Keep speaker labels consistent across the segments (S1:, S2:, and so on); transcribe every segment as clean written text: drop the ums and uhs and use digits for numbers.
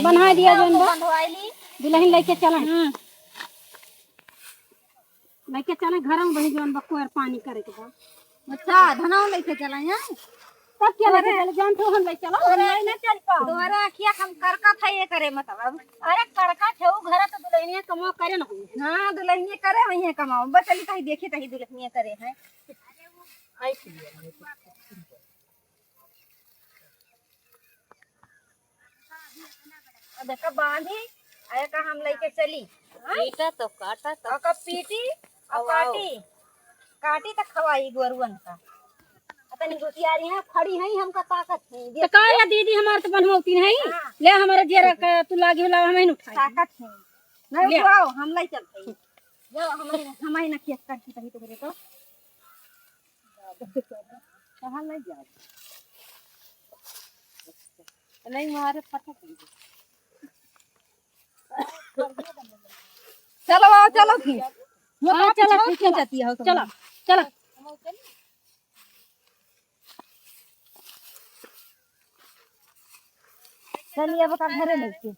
S1: बना दिया जो दुल्हन लेके चला लेके चले घर में वही जोन बको यार पानी करे के बाद।
S2: अच्छा धनाव लेके चला है
S1: तब क्या लेके चले जान तो हम ले चलो
S2: नहीं ना चल पाओ तोरा अखिया हम करका था ये करे मतलब
S1: अरे करका थे घर तो दुल्हनिया कमाओ करे ना
S2: हां दुल्हनिया करे वही कमाओ बस चली कहीं देखी तही दुल्हनिया करे हैं
S1: आई
S2: देखा बांधी आया का हम लेके चली
S1: पीटा तो काटा तो
S2: का पीटी और काटी काटी तक खवाई गोरुअन का तनी गोतियारी है खड़ी है हमका ताकत है
S1: तो का या दीदी हमार तो बनमौती नहीं ले हमारे जेरा का तू लागी होला हम नहीं उठाई
S2: ताकत है नहीं उठाओ हम लाई चलते जो हम ही ना खेत करती तही तो करे तो कहां नहीं जाओ नहीं मारे पता चलो आओ चलो फिर
S1: हां चलो
S2: खींच जाती है
S1: चलो चलो
S2: चलिए अब का घरे लेके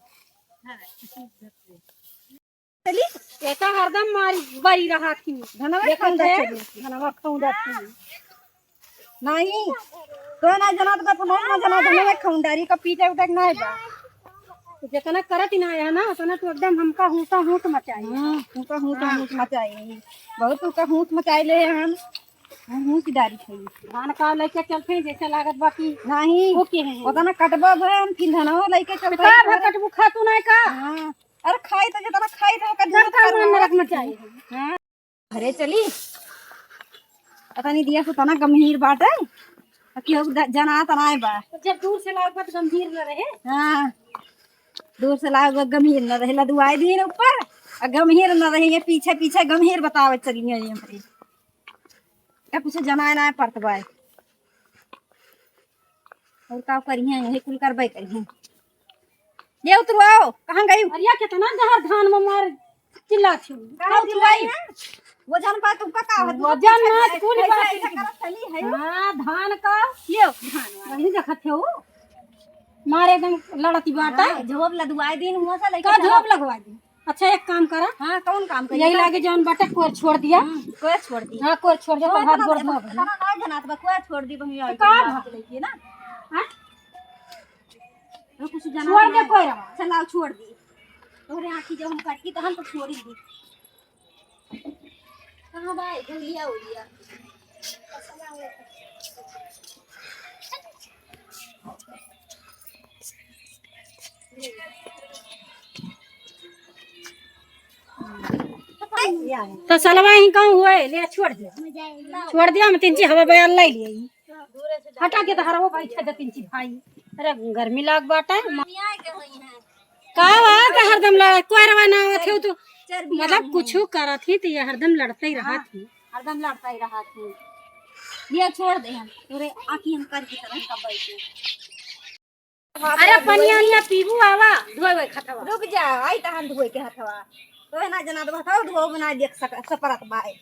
S2: चली
S1: ऐसा हरदम मारी बरी रहा थी
S2: धनवा खाऊंगा नहीं तो ना जना तो बता ना जना धनवा खाऊंडारी का पीटे उठक नहीं बा
S1: तो जितना करत ना है ना उतना तो एकदम हमका हूसा हूस मचाई
S2: उनका हूस मचाई बहुत उनका हूस मचाई ले हम हूस दारी थी
S1: धान का लेके चलते हैं जैसे लागत बाकी
S2: नहीं
S1: ओके है
S2: ओदा ना कटबा भे हम फिर धनवा लेके चलते
S1: का भकट बुखा तू नहीं का
S2: हां अरे खाई तो जितना खाई तो का
S1: सब का नरक मचाई
S2: हां घरे चली पता नहीं दिया सुतना गंभीर बाटे कि जना तनाए बा
S1: जब दूर से लागत गंभीर न रहे
S2: हां दूर से लागत गंभीर न रहे लदुआई दिन ऊपर और गंभीर न रहे ये पीछे पीछे गंभीर बतावे चली है ये हमरे क्या कुछ जनाए ना पड़तबा और का करिए यही कुल करबे करिए ये उतरवाओ कहां गई
S1: अरिया कितना जहर धान में मार चिल्ला थी
S2: का उतरवाई वो जान पा तुमका का
S1: वजन ना कुल
S2: बात चली है
S1: हां धान का लियो धान वही देखत हो मारे एकदम लड़ती बाटा
S2: झोप लदवाई दिन हुआ सा
S1: का झोप लगवा दी अच्छा एक काम करा
S2: हां कौन काम कर
S1: यही लागे जान बाटा कोर छोड़ दिया
S2: कोई छोड़ दी
S1: हां कोर छोड़ दिया हाथ गोड़ धो
S2: ना ना जनात बा कोई छोड़ दी बमी आई
S1: का
S2: भाग लेके ना
S1: हां
S2: वो कुछ जना
S1: छोड़ दे कोई रवा
S2: चलाओ छोड़ दी तोरे आंखी जब हम काट की तो हम तो छोड़ दी कहां भाई लिया हो लिया
S1: तो सलवा ही कहूं हुए ले छोड़ दिया हम तीन ची हवा बयान ले लिए हटा के तो हरवा भाई छद तीन ची भाई अरे गर्मी लाग बाटा का बात हरदम लड़ कोई रवा ना थे तो मतलब कुछ करत ही तो ये हरदम लड़ते ही रहा थी
S2: हरदम लड़ता ही रहा थी ये छोड़ दे हम तोरे आंखी हम कर की तरह का बैठे
S1: अरे पनिया पीबू आवा धोए खतवा
S2: रुक जा आई त हम धोए के हथवा तो ना जना तो बताओ धो बना देख सपरत बाय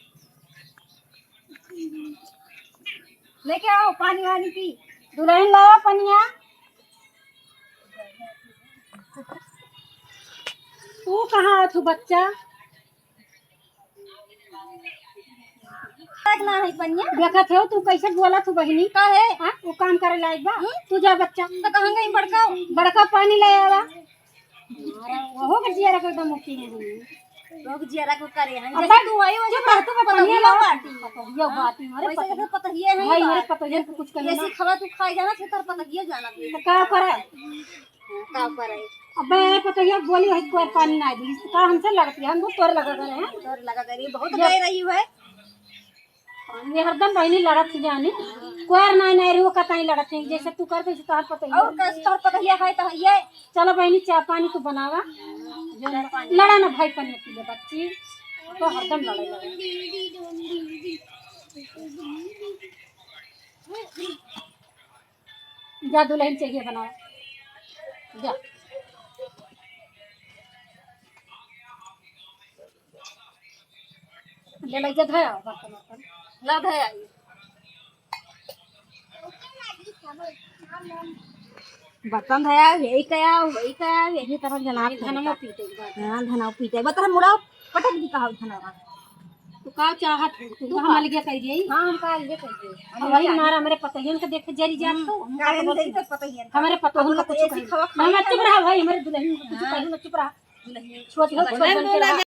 S2: लेके आओ पानी वानी पी
S1: दुल्हन लावा पनिया तू कहाँ थू बच्चा
S2: ना है पनिया
S1: देखा थे तू कैसे बोला तू बहनी
S2: का है
S1: हां वो काम करे लायक बा तू जा बच्चा
S2: तो कहां गई
S1: बड़का पानी ले आवा हो के जिया रख एकदम मुक्ति है
S2: लोग जियारा को करे हैं
S1: जैसे तू आई हो जो तू पनिया ला यो बात
S2: अरे पता ये है
S1: भाई मेरे पता है कुछ करना
S2: ऐसी खवा तू खाई जाना छतर पता ये जाना
S1: तो का करे
S2: का करे
S1: अबे पता है बोली है कोई पानी ना दी का हमसे लड़ती है हम तो तोर लगा करे हैं
S2: तोर लगा करी बहुत गई रही है
S1: ये हरदम बहनी लड़त थी जानी कोर ना नहीं रो का ताई लड़त है जैसे तू कर पैसे तार पता है
S2: और कस तोर पता है तो ये
S1: चलो बहनी चाय पानी तू बनावा लड़ा ना भाई पनी पी ले बच्ची तो हरदम लड़े जा दुल्हन चाहिए बनाओ जा ले ले जद है बर्तन
S2: लग है आई बर्तन धया वही कया यही तरह जना
S1: धनमा पीटे के बाद
S2: हां धना पीते बता मुड़ा पटक दी कहा धना
S1: तू का चाहत है? तू हम अलगे कह दिए
S2: हां हम का ये कहते
S1: वही हमारा हमारे पतोहियन के देखे जरी जात तो
S2: पता ही है
S1: हमारे पतोहन का कुछ
S2: ऐसी खवा
S1: हम चुप रहा भाई हमारे दुल्हन को कुछ कहू ना चुप रहा छोट छोट